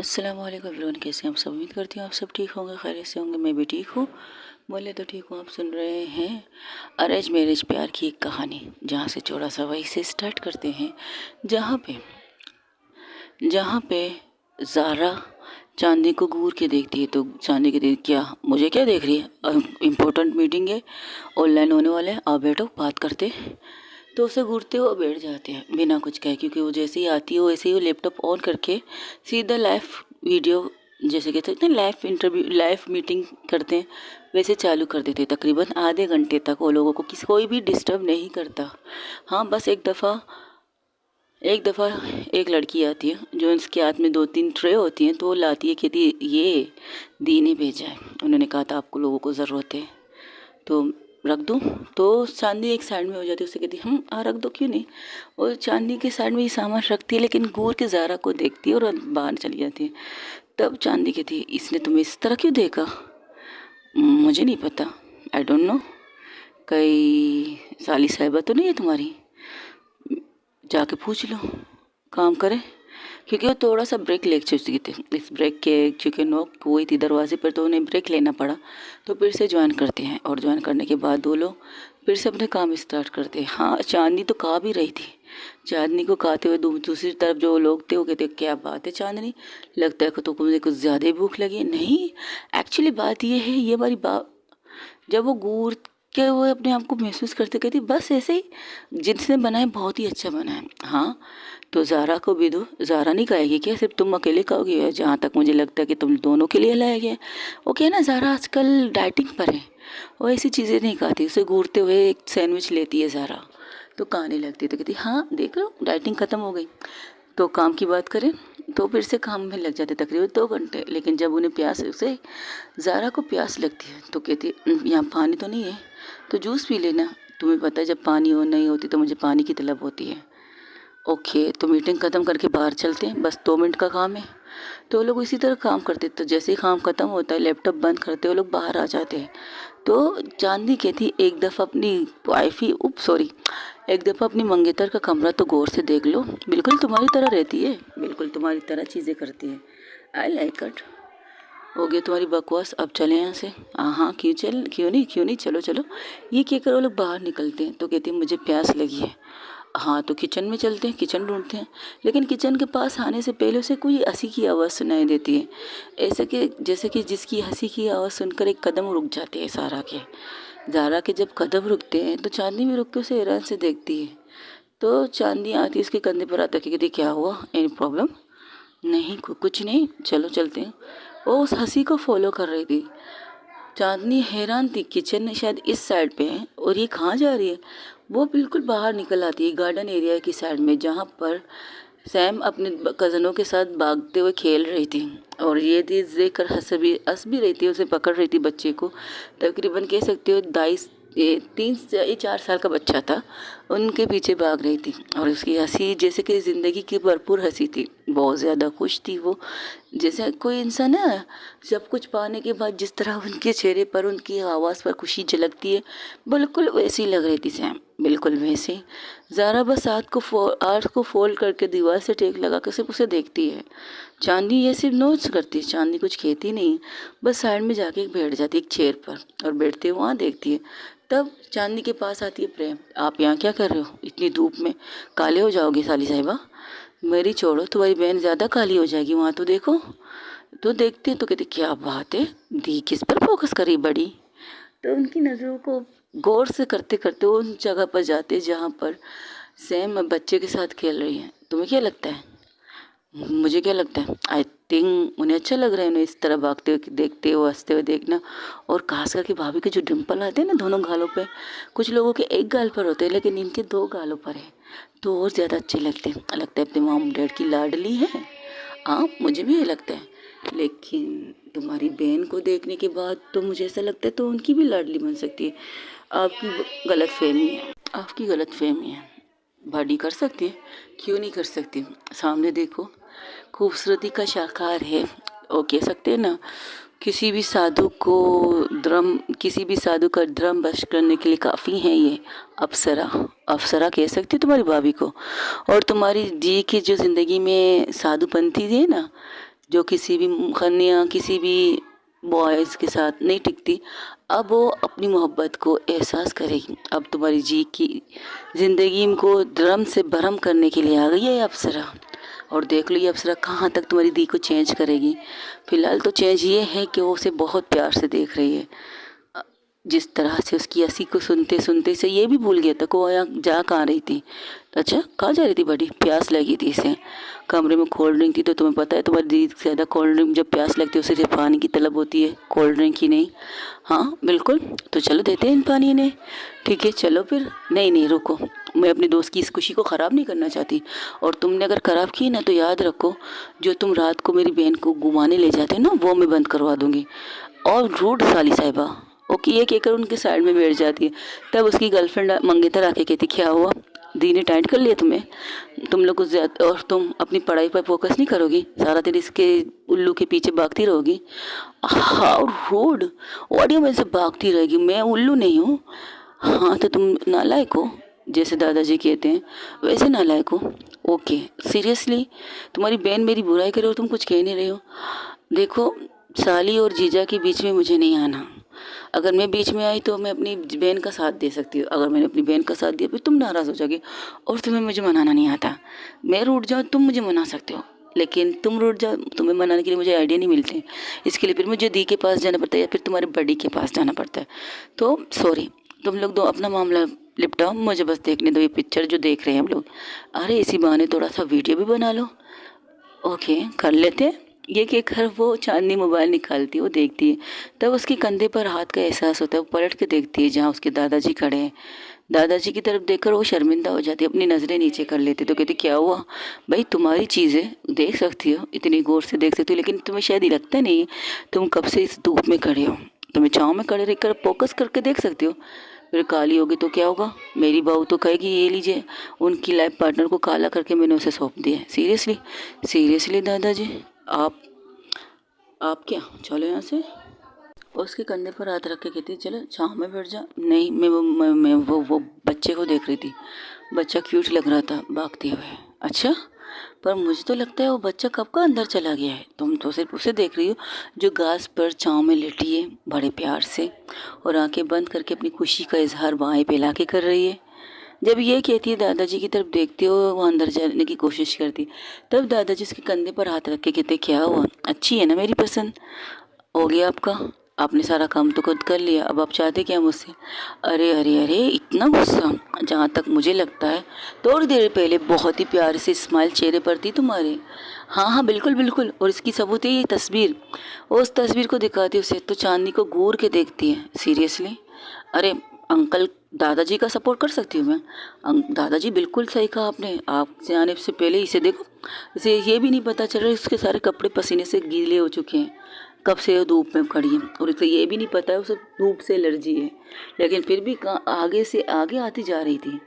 अस्सलाम वालेकुम एवरीवन, कैसे हैं आप सब। उम्मीद करती हूँ आप सब ठीक होंगे, खैरियत से होंगे। मैं भी ठीक हूँ, बोले तो ठीक हूँ। आप सुन रहे हैं अरेंज मैरिज प्यार की एक कहानी, जहाँ से चौड़ा सा वही से स्टार्ट करते हैं। जहाँ पे ज़ारा चांदी को घूर के देखती है तो चांदी के देख, क्या मुझे क्या देख रही है, इम्पोर्टेंट मीटिंग है, ऑनलाइन होने वाला है, आओ बैठो बात करते हैं। तो उसे घूरते हुए बैठ जाते हैं बिना कुछ कहे, क्योंकि वो जैसे ही आती है वैसे ही वो लैपटॉप ऑन करके सीधा लाइव वीडियो, जैसे कहते हैं ना लाइव इंटरव्यू, लाइव मीटिंग करते हैं, वैसे चालू कर देते हैं। तकरीबन आधे घंटे तक वो लोगों को किसी कोई भी डिस्टर्ब नहीं करता। हाँ, बस एक दफ़ा एक लड़की आती है जो उसके हाथ में 2-3 ट्रे होती हैं, तो वो लाती है, कहती है ये दी ने भेजा है, उन्होंने कहा था आपको लोगों को ज़रूरत है तो रख दूँ। तो चांदी एक साइड में हो जाती है, उससे कहती है हम रख दो, क्यों नहीं। और चांदी के साइड में ये सामान रखती है, लेकिन घूर के ज़ारा को देखती है और बाहर चली जाती है। तब चांदी कहती है इसने तुम्हें इस तरह क्यों देखा। मुझे नहीं पता, आई डोंट नो, कई साली साहिबा तो नहीं है तुम्हारी, जाके पूछ लो, काम करे। क्योंकि वो थोड़ा सा ब्रेक ले चुके थे, इस ब्रेक के चूँकि नोक हुई थी दरवाजे पर, तो उन्हें ब्रेक लेना पड़ा। तो फिर से ज्वाइन करते हैं, और ज्वाइन करने के बाद वो लोग फिर से अपने काम स्टार्ट करते हैं। हाँ, चांदनी तो खा भी रही थी। चांदनी को खाते हुए दूसरी तरफ जो लोग थे वो कहते क्या बात है चांदनी, लगता है कि तो मुझे कुछ ज़्यादा ही भूख लगी है। नहीं, एक्चुअली बात ये है, ये हमारी बात, जब वो घूर के वो अपने आप को महसूस करते, कहती बस ऐसे ही जिसने बनाया बहुत ही अच्छा बना है। हाँ, तो ज़ारा को भी दो। ज़ारा नहीं खाएगी क्या, सिर्फ तुम अकेले खाओगे। जहाँ तक मुझे लगता है कि तुम दोनों के लिए लाया गया। वो क्या है ना, ज़ारा आजकल डाइटिंग पर है, वो ऐसी चीज़ें नहीं खाती। उसे घूरते हुए एक सैंडविच लेती है ज़ारा, तो खाने लगती है, तो कहती हाँ देख लो डाइटिंग ख़त्म हो गई। तो काम की बात करें तो फिर से काम में लग जाते तकरीबन 2 घंटे। लेकिन जब उन्हें प्यास, उसे ज़ारा को प्यास लगती है, तो कहती यहाँ पानी तो नहीं है, तो जूस पी लेना। तुम्हें पता है जब पानी हो नहीं होती तो मुझे पानी की तलब होती है। ओके, तो मीटिंग ख़त्म करके बाहर चलते हैं, बस 2 मिनट का काम है। तो वो लोग इसी तरह काम करते, तो जैसे ही काम ख़त्म होता है लैपटॉप बंद करते वो लोग बाहर आ जाते हैं। तो चांदनी कहती एक दफ़ा अपनी वाइफी उप सॉरी एक दफ़ा अपनी मंगेतर का कमरा तो गौर से देख लो, बिल्कुल तुम्हारी तरह रहती है, बिल्कुल तुम्हारी तरह चीज़ें करती है। I like it. हो गया तुम्हारी बकवास, अब चले यहाँ से। हाँ, क्यों नहीं, चलो चलो। ये कहकर वो लोग बाहर निकलते हैं। तो कहती है मुझे प्यास लगी है। हाँ, तो किचन में चलते हैं, किचन ढूंढते हैं। लेकिन किचन के पास आने से पहले उसे कोई हंसी की आवाज़ सुनाई देती है, ऐसे कि जैसे कि जिसकी हंसी की आवाज़ सुनकर एक कदम रुक जाते हैं ज़ारा के जब कदम रुकते हैं तो चांदनी भी रुक के उसे हैरान से देखती है। तो चांदनी आती है उसके कंधे पर आकर के कहती क्या हुआ, एनी प्रॉब्लम। नहीं, कुछ नहीं, चलो चलते हैं। वो उस हंसी को फॉलो कर रही थी। चांदनी हैरान थी, किचन शायद इस साइड पे है और ये कहाँ जा रही है। वो बिल्कुल बाहर निकल आती है गार्डन एरिया की साइड में, जहाँ पर सैम अपने कज़नों के साथ भागते हुए खेल रही थी। और ये चीज़ देखकर हंस भी रही थी, उसे पकड़ रही थी बच्चे को। तकरीबन कह सकते हो 3 से 4 साल का बच्चा था, उनके पीछे भाग रही थी। और उसकी हंसी जैसे कि ज़िंदगी की भरपूर हंसी थी, बहुत ज़्यादा खुश थी वो। जैसे कोई इंसान ना सब कुछ पाने के बाद जिस तरह उनके चेहरे पर, उनकी आवाज़ पर खुशी झलकती है, बिल्कुल वैसी लग रही थी सैम, बिल्कुल वैसे। ज़ारा बस हाथ को फोल्ड करके दीवार से टेक लगा कर सिर्फ उसे देखती है। चांदनी ये सिर्फ नोट्स करती है, चांदनी कुछ कहती नहीं, बस साइड में जाके बैठ जाती है एक चेयर पर, और बैठते हुए वहाँ देखती है। तब चांदनी के पास आती है प्रेम। आप यहाँ क्या कर रहे हो इतनी धूप में, काले हो जाओगे साली साहिबा। मेरी छोड़ो, तुम्हारी बहन ज़्यादा काली हो जाएगी, वहाँ तो देखो। तो देखते हैं तो कहते क्या बात है, दी किस पर फोकस करी बड़ी। तो उनकी नज़रों को गौर से करते करते वो उन जगह पर जाते जहाँ पर सैम बच्चे के साथ खेल रही है। तुम्हें क्या लगता है, मुझे क्या लगता है, आई थिंक उन्हें अच्छा लग रहा है उन्हें इस तरह भागते हुए देखते हुए, हंसते हुए देखना। और खास करके भाभी के जो डिम्पल आते हैं ना दोनों गालों पे, कुछ लोगों के एक गाल पर होते हैं लेकिन इनके 2 गालों पर है, तो और ज़्यादा अच्छे लगते हैं। लगता है अपने मॉम डैड की लाडली है। हाँ, मुझे भी ये लगता है। लेकिन तुम्हारी बहन को देखने के बाद तो मुझे ऐसा लगता है तो उनकी भी लाडली बन सकती है। आपकी गलत फहमी है। भाड़ी कर सकती है, क्यों नहीं कर सकती। सामने देखो, खूबसूरती का शाखार है। वो कह सकते हैं ना, किसी भी साधु का ड्रम बश करने के लिए काफ़ी है ये अप्सरा। अप्सरा कह सकती है तुम्हारी भाभी को। और तुम्हारी जी की जो ज़िंदगी में साधुपंथी है ना, जो किसी भी कन्या किसी भी बॉयज़ के साथ नहीं टिकती, अब वो अपनी मोहब्बत को एहसास करेगी। अब तुम्हारी जी की ज़िंदगी को ड्रम से भरम करने के लिए आ गई है ये अप्सरा। और देख लो ये अप्सरा कहाँ तक तुम्हारी दी को चेंज करेगी। फ़िलहाल तो चेंज ये है कि वो उसे बहुत प्यार से देख रही है। जिस तरह से उसकी हंसी को सुनते सुनते से ये भी भूल गया था कि वो यहाँ जा कहाँ रही थी। अच्छा कहाँ जा रही थी बड़ी, प्यास लगी थी इसे। कमरे में कोल्ड ड्रिंक थी, तो तुम्हें पता है तुम्हारी दीदी से ज़्यादा कोल्ड ड्रिंक जब प्यास लगती है उसे सिर्फ पानी की तलब होती है, कोल्ड ड्रिंक की नहीं। हाँ बिल्कुल, तो चलो देते हैं इन पानी इन्हें। ठीक है चलो फिर। नहीं नहीं रुको, मैं अपने दोस्त की इस खुशी को ख़राब नहीं करना चाहती, और तुमने अगर ख़राब की ना तो याद रखो जो तुम रात को मेरी बहन को घुमाने ले जाते हो ना वो मैं बंद करवा दूँगी। और रूड साली साहिबा। ओके ये कहकर उनके साइड में बैठ जाती है। तब उसकी गर्लफ्रेंड मंगेतर आके कहती क्या हुआ, दी ने टाइट कर लिया तुम्हें, तुम लोग कुछ ज़्यादा, और तुम अपनी पढ़ाई पर फोकस नहीं करोगी, सारा दिन इसके उल्लू के पीछे भागती रहोगी। हाउ रूड, ऑडियो में से भागती रहेगी, मैं उल्लू नहीं हूँ। हाँ तो तुम नालायक हो, जैसे दादाजी कहते हैं वैसे नालायक हो। ओके सीरियसली, तुम्हारी बहन मेरी बुराई करे और तुम कुछ कह नहीं रहे हो। देखो साली और जीजा के बीच में मुझे नहीं आना। अगर मैं बीच में आई तो मैं अपनी बहन का साथ दे सकती हूँ, अगर मैंने अपनी बहन का साथ दिया फिर तुम नाराज़ हो जाओगे और तुम्हें मुझे मनाना नहीं आता। मैं रूठ जाऊँ तुम मुझे मना सकते हो, लेकिन तुम रूठ जाओ तुम्हें मनाने के लिए मुझे आइडिया नहीं मिलते। इसके लिए फिर मुझे दी के पास जाना पड़ता है या फिर तुम्हारे बड़ी के पास जाना पड़ता है। तो सॉरी, तुम लोग दो अपना मामला निपटाओ, मुझे बस देखने दो ये पिक्चर जो देख रहे हैं हम लोग। अरे इसी बहाने थोड़ा सा वीडियो भी बना लो। ओके कर लेते हैं। ये कहकर वो चांदनी मोबाइल निकालती है, वो देखती है। तब उसके कंधे पर हाथ का एहसास होता है, वो पलट के देखती है जहाँ उसके दादाजी खड़े हैं। दादाजी की तरफ देखकर वो शर्मिंदा हो जाती है, अपनी नज़रें नीचे कर लेती। तो कहती क्या हुआ भाई, तुम्हारी चीज़ें देख सकती हो, इतनी गौर से देख सकती हो, लेकिन तुम्हें शायद ही लगता नहीं तुम कब से इस धूप में खड़े हो, तुम्हें छाँव में खड़े रहकर फोकस करके देख सकती हो। फिर काली होगी तो क्या होगा, मेरी बहू तो कहेगी ये लीजिए उनकी लाइफ पार्टनर को काला करके मैंने उसे सौंप दिया। सीरियसली सीरियसली दादाजी आप क्या, चलो यहाँ से। उसके कंधे पर हाथ रख के कहती चलो छाँव में बैठ जा। नहीं मैं वो बच्चे को देख रही थी, बच्चा क्यूट लग रहा था भागते हुए। अच्छा पर मुझे तो लगता है वो बच्चा कब का अंदर चला गया है, तुम तो सिर्फ उसे देख रही हो जो घास पर छाँव में लेटी है बड़े प्यार से और आंखें बंद करके अपनी खुशी का इजहार बाएं फैला के कर रही है। जब ये कहती है दादाजी की तरफ देखते हो वो अंदर जाने की कोशिश करती, तब दादाजी उसके कंधे पर हाथ रख के कहते क्या हुआ, अच्छी है ना मेरी पसंद, हो गया आपका, आपने सारा काम तो खुद कर लिया, अब आप चाहते क्या मुझसे। अरे अरे अरे इतना गुस्सा, जहाँ तक मुझे लगता है थोड़ी देर पहले बहुत ही प्यार से स्माइल चेहरे पर थी तुम्हारे। हाँ हाँ बिल्कुल बिल्कुल, और इसकी सबूत है ये तस्वीर। उस तस्वीर को दिखाती उसे तो चांदनी को घूर के देखती है। सीरियसली, अरे अंकल दादाजी का सपोर्ट कर सकती हूँ मैं। दादाजी बिल्कुल सही कहा आपने, आपसे आने से पहले इसे देखो, इसे ये भी नहीं पता चल रहा है उसके सारे कपड़े पसीने से गीले हो चुके हैं, कब से वो धूप में खड़ी है, और इसे ये भी नहीं पता है उसे धूप से एलर्जी है, लेकिन फिर भी आगे से आगे आती जा रही थी।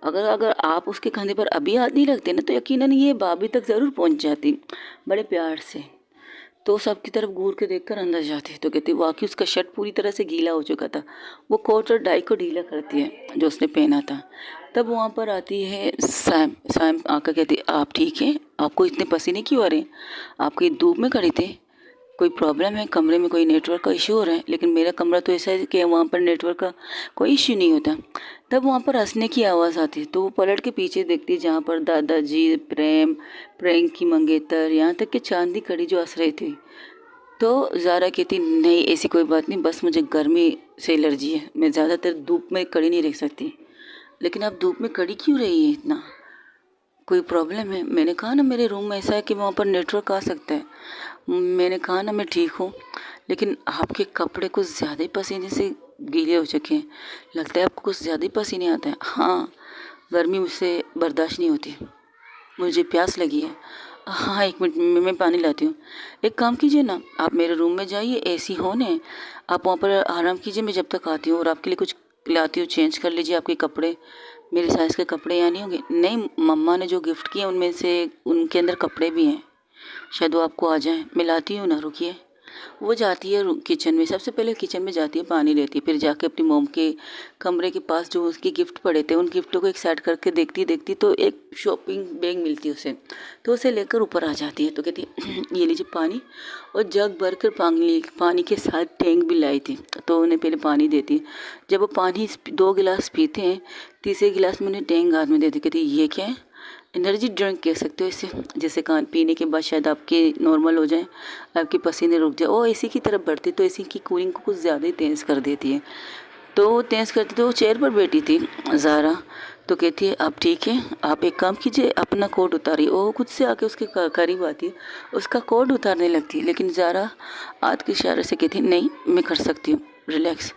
अगर आप उसके कंधे पर अभी हाथ नहीं लगते ना तो यकीनन ये भाभी तक ज़रूर पहुंच जाती बड़े प्यार से। तो सबकी तरफ घूर के देखकर अंदर जाती तो कहती वाकई उसका शर्ट पूरी तरह से गीला हो चुका था। वो कोट और डाई को ढीला करती है जो उसने पहना था। तब वहाँ पर आती है सैम। सैम आकर कहती आप ठीक हैं, आपको इतने पसीने क्यों आ रहे हैं, आपके धूप में खड़े थे, कोई प्रॉब्लम है, कमरे में कोई नेटवर्क का इशू हो रहा है। लेकिन मेरा कमरा तो ऐसा है कि वहाँ पर नेटवर्क का कोई इशू नहीं होता। तब वहाँ पर हंसने की आवाज़ आती है तो वो पलट के पीछे देखती है जहाँ पर दादाजी, प्रेम, प्रेम की मंगेतर, यहाँ तक कि चांदी खड़ी जो हंस रही थी। तो ज़ारा कहती नहीं ऐसी कोई बात नहीं, बस मुझे गर्मी से एलर्जी है, मैं ज़्यादातर धूप में खड़ी नहीं रह सकती। लेकिन आप धूप में खड़ी क्यों रही है इतना, कोई प्रॉब्लम है। मैंने कहा ना मेरे रूम में ऐसा है कि वहाँ पर नेटवर्क आ सकता है। मैंने कहा ना मैं ठीक हूँ, लेकिन आपके कपड़े कुछ ज़्यादा ही पसीने से गीले हो चुके हैं, लगता है आपको कुछ ज़्यादा ही पसीने आता है। हाँ गर्मी मुझसे बर्दाश्त नहीं होती, मुझे प्यास लगी है। हाँ एक मिनट मैं पानी लाती हूँ। एक काम कीजिए ना, आप मेरे रूम में जाइए, एसी होन है, आप वहाँ पर आराम कीजिए, मैं जब तक आती हूँ, और आपके लिए कुछ लाती हूँ, चेंज कर लीजिए आपके कपड़े, मेरे साइज़ के कपड़े यहाँ नहीं होंगे। नहीं मम्मा ने जो गिफ्ट किए उनमें से उनके अंदर कपड़े भी हैं, शायद वो आपको आ जाए, मैं लाती हूँ ना, रुकिए। वो जाती है किचन में, सबसे पहले किचन में जाती है, पानी लेती है, फिर जाके अपनी मोम के कमरे के पास जो उसके गिफ्ट पड़े थे उन गिफ्टों को एक साइड करके देखती देखती तो एक शॉपिंग बैग मिलती है उसे, तो उसे लेकर ऊपर आ जाती है। तो कहती है ये लीजिए पानी, और जग भर कर पानी के साथ टैंक भी लाई थी, तो उन्हें पहले पानी देती है। जब वो पानी 2 गिलास पीते हैं, तीसरे गिलास में उन्हें टैंक हाथ में देती, कहती ये क्या है, एनर्जी ड्रिंक कह सकते हो इसे, जैसे पीने के बाद शायद आपके नॉर्मल हो जाए, आपके पसीने रुक जाए। और एसी की तरफ बढ़ती तो एसी की कूलिंग को कुछ ज़्यादा ही तेज़ कर देती है, तो वो तेज़ करती तो वो चेयर पर बैठी थी ज़ारा, तो कहती है अब ठीक है, आप एक काम कीजिए, अपना कोट उतारिए। वो खुद से आके उसके करीब आती है, उसका कोट उतारने लगती है, लेकिन ज़ारा हाथ के इशारे से कहती है नहीं मैं कर सकती हूँ, रिलैक्स।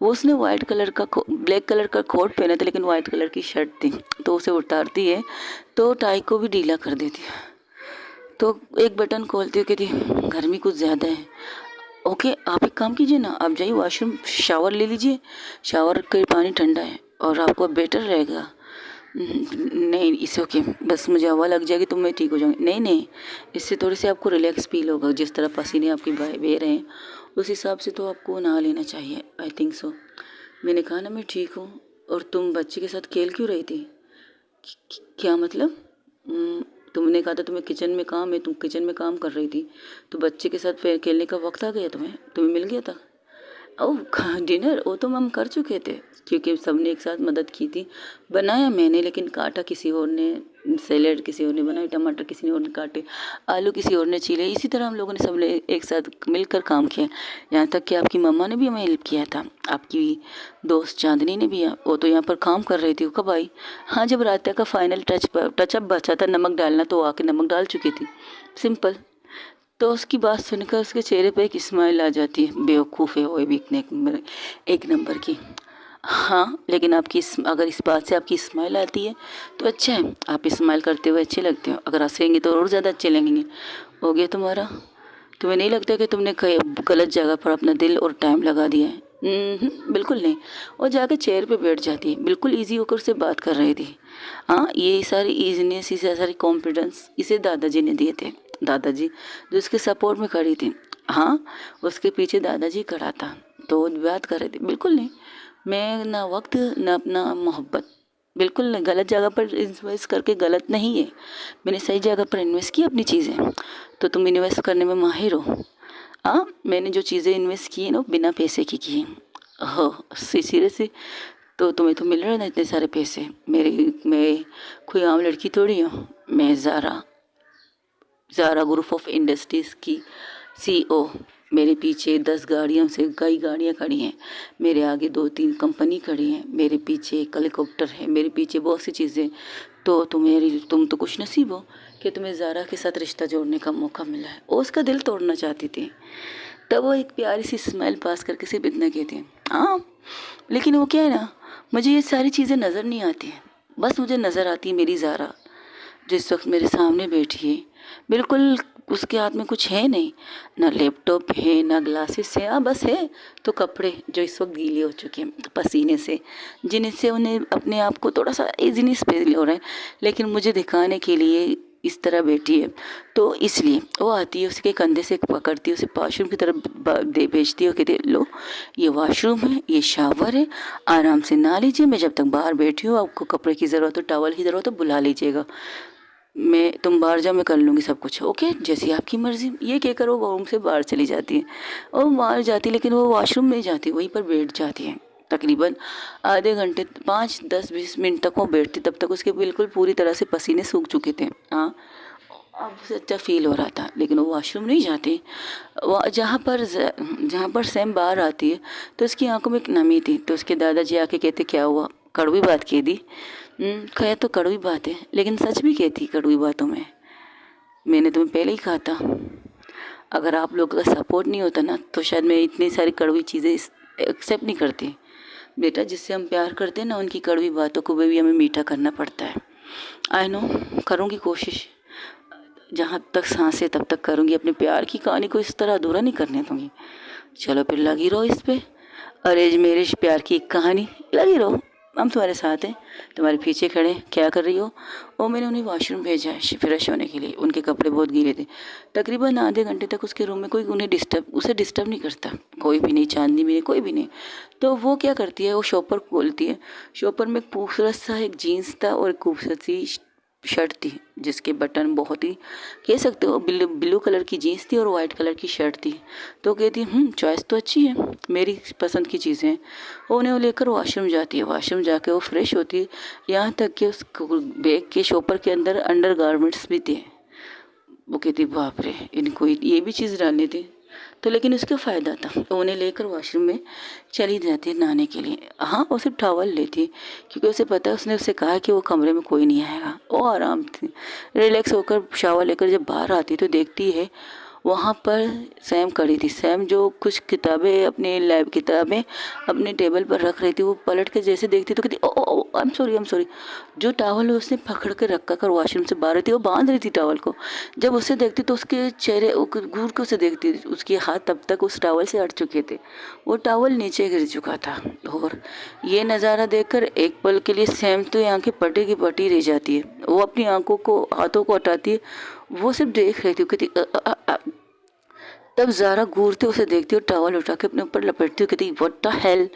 वो उसने ब्लैक कलर का कोट पहना था, लेकिन वाइट कलर की शर्ट थी, तो उसे उतारती है तो टाई को भी ढीला कर देती है, तो एक बटन खोलती है, कहती है गर्मी कुछ ज़्यादा है। ओके आप एक काम कीजिए ना, आप जाइए वॉशरूम शावर ले लीजिए, शावर का पानी ठंडा है और आपको बेटर रहेगा। नहीं इसे ओके, बस मुझे हवा लग जाएगी तो मैं ठीक हो जाऊँगी। नहीं नहीं, इससे थोड़ी सी आपको रिलैक्स फील होगा, जिस तरह पसीने आपके बह रहे हैं उस हिसाब से तो आपको नहा लेना चाहिए, आई थिंक सो। मैंने कहा ना मैं ठीक हूँ, और तुम बच्चे के साथ खेल क्यों रही थी? क्या मतलब? तुमने कहा था तुम्हें किचन में काम है, तुम किचन में काम कर रही थी, तो बच्चे के साथ फिर खेलने का वक्त आ गया, तुम्हें मिल गया था। ओह डिनर वो तो हम कर चुके थे, क्योंकि सबने एक साथ मदद की थी। बनाया मैंने, लेकिन काटा किसी और ने, सैलेड किसी और ने बनाई, टमाटर किसी और ने काटे, आलू किसी और ने छीले, इसी तरह हम लोगों ने सब एक साथ मिलकर काम किया। यहाँ तक कि आपकी मम्मा ने भी हमें हेल्प किया था, आपकी दोस्त चांदनी ने भी, वो तो यहाँ पर काम कर रही थी। वो कब आई? हाँ जब रात का फाइनल टचअप बचा था नमक डालना, तो आके नमक डाल चुकी थी, सिंपल। तो उसकी बात सुनकर उसके चेहरे पे एक स्माइल आ जाती है, बेवकूफ़ है वो भी इतने एक नंबर की। हाँ लेकिन अगर इस बात से आपकी स्माइल आती है तो अच्छा है, आप स्माइल करते हुए अच्छे लगते हो, अगर हंसेंगे तो और ज़्यादा अच्छे लगेंगे। हो गया तुम्हारा? तुम्हें नहीं लगता कि तुमने गलत जगह पर अपना दिल और टाइम लगा दिया है? बिल्कुल नहीं। और जाकर चेयर पे बैठ जाती है, बिल्कुल इजी होकर उससे बात कर रही थी। हाँ ये सारी ईजीनेस, ये सारी कॉन्फिडेंस इसे दादाजी ने दिए थे, दादाजी जो उसके सपोर्ट में खड़ी थी। हाँ उसके पीछे दादाजी खड़ा था, तो वो बात कर रहे थे। बिल्कुल नहीं, मैं ना वक्त ना अपना मोहब्बत, बिल्कुल नहीं, गलत जगह पर इन्वेस्ट करके गलत नहीं है, मैंने सही जगह पर इन्वेस्ट की अपनी चीज़ें। तो तुम इन्वेस्ट करने में माहिर हो। हाँ मैंने जो चीज़ें इन्वेस्ट की हैं ना वो बिना पैसे की हैं। हो सीरियसली? तो तुम्हें तो मिल रहे हैं ना इतने सारे पैसे, मैं कोई आम लड़की थोड़ी हूँ, मैं ज़ारा ग्रुप ऑफ इंडस्ट्रीज़ की सीईओ। मेरे पीछे 10 गाड़ियों से कई गाड़ियाँ खड़ी हैं, मेरे आगे 2-3 कंपनी खड़ी हैं, मेरे पीछे एक हेलीकॉप्टर है, मेरे पीछे बहुत सी चीज़ें। तो तुम तो खुश नसीब हो कि तुम्हें ज़ारा के साथ रिश्ता जोड़ने का मौका मिला है। वो उसका दिल तोड़ना चाहती थी, तब वो एक प्यारी सी स्माइल पास करके सिर्फ इतना कहती है हाँ। लेकिन वो क्या है ना, मुझे ये सारी चीज़ें नज़र नहीं आती हैं, बस मुझे नज़र आती है मेरी ज़ारा जिस वक्त मेरे सामने बैठी है। बिल्कुल उसके हाथ में कुछ है नहीं, ना लैपटॉप है ना ग्लासेस है, हाँ बस है तो कपड़े जो इस वक्त गीले हो चुके हैं पसीने से, जिनसे उन्हें अपने आप को थोड़ा सा इजीनेस फील हो रहा है, लेकिन मुझे दिखाने के लिए इस तरह बैठी है। तो इसलिए वो आती है, उसके कंधे से पकड़ती है, उसे वॉशरूम की तरफ दे भेजती है, कहती लो ये वॉशरूम है, ये शावर है, आराम से नहा लीजिए, मैं जब तक बाहर बैठी हूँ, आपको कपड़े की ज़रूरत हो, टॉवल की ज़रूरत हो, बुला लीजिएगा, तुम बाहर जाओ, मैं कर लूँगी सब कुछ, ओके जैसी आपकी मर्ज़ी। ये कहकर वो रूम से बाहर चली जाती है, और बाहर जाती लेकिन वो वॉशरूम नहीं जाती, वहीं पर बैठ जाती है। तकरीबन आधे घंटे 5-10-20 मिनट तक वो बैठती, तब तक उसके बिल्कुल पूरी तरह से पसीने सूख चुके थे। हाँ अब उसे अच्छा फील हो रहा था, लेकिन वो वॉशरूम नहीं जाती। वो जहाँ पर सैम बाहर आती है तो उसकी आंखों में एक नमी थी, तो उसके दादाजी आके कहते क्या हुआ, कड़वी बात कह दी? खैर तो कड़वी बात है, लेकिन सच भी कहती कड़वी बातों में। मैंने तुम्हें पहले ही कहा था, अगर आप लोगों का सपोर्ट नहीं होता ना तो शायद मैं इतनी सारी कड़वी चीज़ें एक्सेप्ट नहीं करती। बेटा जिससे हम प्यार करते हैं ना, उनकी कड़वी बातों को भी हमें मीठा करना पड़ता है। आई नो, करूँगी कोशिश, जहाँ तक सांसें तब तक करूँगी, अपने प्यार की कहानी को इस तरह अधूरा नहीं करने दूँगी। चलो फिर लगी रहो इस पे, अरेंज मैरिज प्यार की एक कहानी, लगी रहो। हम तुम्हारे साथ हैं, तुम्हारे पीछे खड़े हैं, क्या कर रही हो? और मैंने उन्हें वॉशरूम भेजा है फ्रेश होने के लिए। उनके कपड़े बहुत गीले थे। तकरीबन आधे घंटे तक उसके रूम में कोई उसे डिस्टर्ब नहीं करता, कोई भी नहीं, चांदनी भी नहीं, कोई भी नहीं। तो वो क्या करती है, वो शॉपर खोलती है। शॉपर में खूबसूरत सा एक जीन्स था और एक खूबसूरत सी शर्ट थी, जिसके बटन बहुत ही, कह सकते हो, ब्लू कलर की जीन्स थी और वाइट कलर की शर्ट थी। तो कहती चॉइस तो अच्छी है, मेरी पसंद की चीज़ें हैं। वो उन्हें वो लेकर वॉशरूम जाती है। वॉशरूम जाके वो फ्रेश होती है। यहाँ तक कि उस बैग के शॉपर के अंदर अंडर गारमेंट्स भी थे। वो कहती बाप रे, इनको ये भी चीज़ डालनी थी। तो लेकिन उसका फ़ायदा था, तो उन्हें लेकर वॉशरूम में चली जाती है नहाने के लिए। हाँ, वो सिर्फ टॉवल लेती है, क्योंकि उसे पता है, उसने उससे कहा कि वो कमरे में कोई नहीं आएगा। वो आराम थी, रिलैक्स होकर शावर लेकर जब बाहर आती तो देखती है वहाँ पर सैम खड़ी थी। सैम जो कुछ किताबें, अपने लैब किताबें अपने टेबल पर रख रही थी। वो पलट के जैसे देखती तो कहती ओ ओ आई एम सॉरी। जो टॉवल उसने पकड़ के रखा कर वॉशरूम से बाहर थी, वो बांध रही थी टॉवल को। जब उसे देखती तो उसके चेहरे घूर के उसे देखती, उसके हाथ तब तक उस टॉवल से अट चुके थे। वो टॉवल नीचे गिर चुका था। और ये नज़ारा देखकर एक पल के लिए सैम तो आंखें पटी की पटी रह जाती है। वो अपनी आंखों को, हाथों को हटाती है। वो सिर्फ देख रही थी। कहती तब ज़ारा घूरते उसे देखती और टॉवल उठा के अपने ऊपर लपेटती हुई कहती व्हाट द हेल,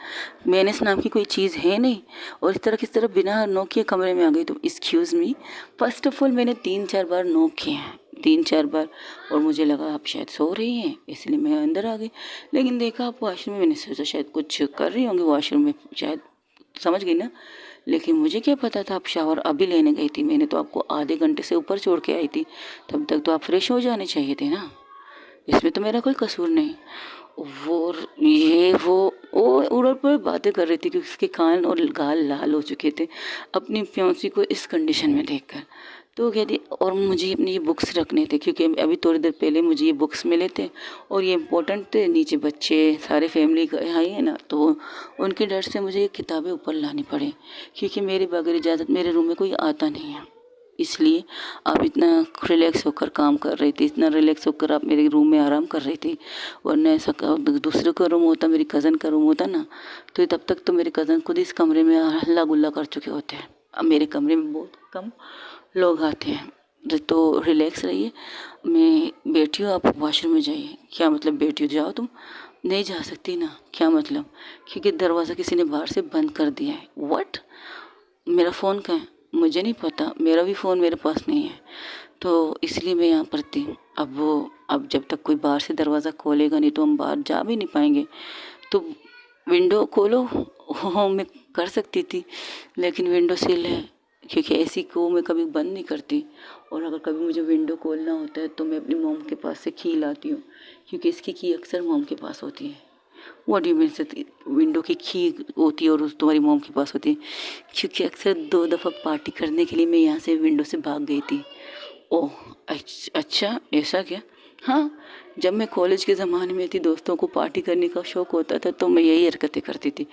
मेनेस नाम की कोई चीज़ है नहीं, और इस तरह किस तरह बिना नॉक किए कमरे में आ गई तुम? Excuse me, first of all मैंने 3-4 बार नॉक किए हैं, 3-4 बार, और मुझे लगा आप शायद सो रही हैं, इसलिए मैं अंदर आ गई। लेकिन देखा आप वॉशरूम में, मैंने सोचा शायद कुछ कर रही होंगी वॉशरूम में, शायद, समझ गई ना। लेकिन मुझे क्या पता था आप शावर अभी लेने गई थी। मैंने तो आपको आधे घंटे से ऊपर छोड़ के आई थी, तब तक तो आप फ्रेश हो जाने चाहिए थे ना, इसमें तो मेरा कोई कसूर नहीं। वो ये वो उड़द पर बातें कर रही थी कि उसके कान और गाल लाल हो चुके थे अपनी फ्योंसी को इस कंडीशन में देखकर। तो कहती और मुझे अपनी ये बुक्स रखने थे, क्योंकि अभी थोड़ी देर पहले मुझे ये बुक्स मिले थे और ये इम्पोर्टेंट थे। नीचे बच्चे सारे फैमिली आई है ना, तो उनके डर से मुझे ये किताबें ऊपर लानी पड़ी, क्योंकि मेरे बगैर इजाज़त मेरे रूम में कोई आता नहीं है। इसलिए आप इतना रिलैक्स होकर काम कर रही थी, इतना रिलैक्स होकर आप मेरे रूम में आराम कर रही थी। वरना ऐसा दूसरे का रूम होता, मेरी कज़न का रूम होता ना, तो तब तक तो मेरे कज़न खुद इस कमरे में हल्ला गुल्ला कर चुके होते हैं। अब मेरे कमरे में बहुत कम लोग आते हैं। तो रिलैक्स रहिए, मैं बैठी हूँ, आप वॉशरूम में जाइए। क्या मतलब बैठी हो? जाओ तुम। नहीं जा सकती ना, क्या मतलब? क्योंकि दरवाज़ा किसी ने बाहर से बंद कर दिया है। व्हाट? मेरा फ़ोन कहाँ है? मुझे नहीं पता, मेरा भी फ़ोन मेरे पास नहीं है, तो इसलिए मैं यहाँ पर थी। अब जब तक कोई बाहर से दरवाज़ा खोलेगा नहीं तो हम बाहर जा भी नहीं पाएंगे। तो विंडो खोलो। हो, मैं कर सकती थी, लेकिन विंडो सील है, क्योंकि एसी को मैं कभी बंद नहीं करती। और अगर कभी मुझे विंडो खोलना होता है तो मैं अपनी मॉम के पास से की लाती हूँ, क्योंकि इसकी की अक्सर मॉम के पास होती है। व्हाट यू मीन से विंडो की की होती है और उस तुम्हारी मॉम के पास होती है? क्योंकि अक्सर 2 दफ़ा पार्टी करने के लिए मैं यहाँ से विंडो से भाग गई थी। ओह अच्छा, ऐसा क्या? हाँ, जब मैं कॉलेज के ज़माने में थी, दोस्तों को पार्टी करने का शौक़ होता था, तो मैं यही हरकतें करती थी।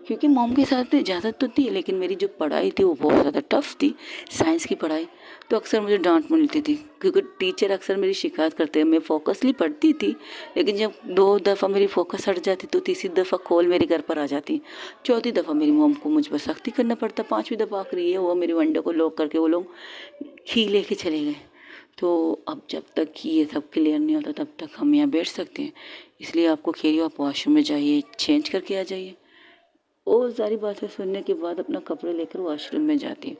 क्योंकि मॉम के साथ इजाज़त तो थी, लेकिन मेरी जो पढ़ाई थी वो बहुत ज़्यादा टफ़ थी, साइंस की पढ़ाई। तो अक्सर मुझे डांट मिलती थी, क्योंकि टीचर अक्सर मेरी शिकायत करते हैं। मैं फोकसली पढ़ती थी, लेकिन जब 2 दफ़ा मेरी फोकस हट जाती तो तीसरी दफ़ा कॉल मेरे घर पर आ जाती। चौथी दफ़ा मेरी मॉम को मुझ पर सख्ती करना पड़ता। 5वीं दफ़ा आखिरी ये हुआ, मेरी विंडो को लॉक करके वो लोग की लेके चले गए। तो अब जब तक कि ये सब क्लियर नहीं होता तब तक हम यहाँ बैठ सकते हैं। इसलिए आपको कह रही हूँ, आप वॉशरूम में जाइए, चेंज करके आ जाइए। और सारी बातें सुनने के बाद अपना कपड़े लेकर वॉशरूम में जाती है।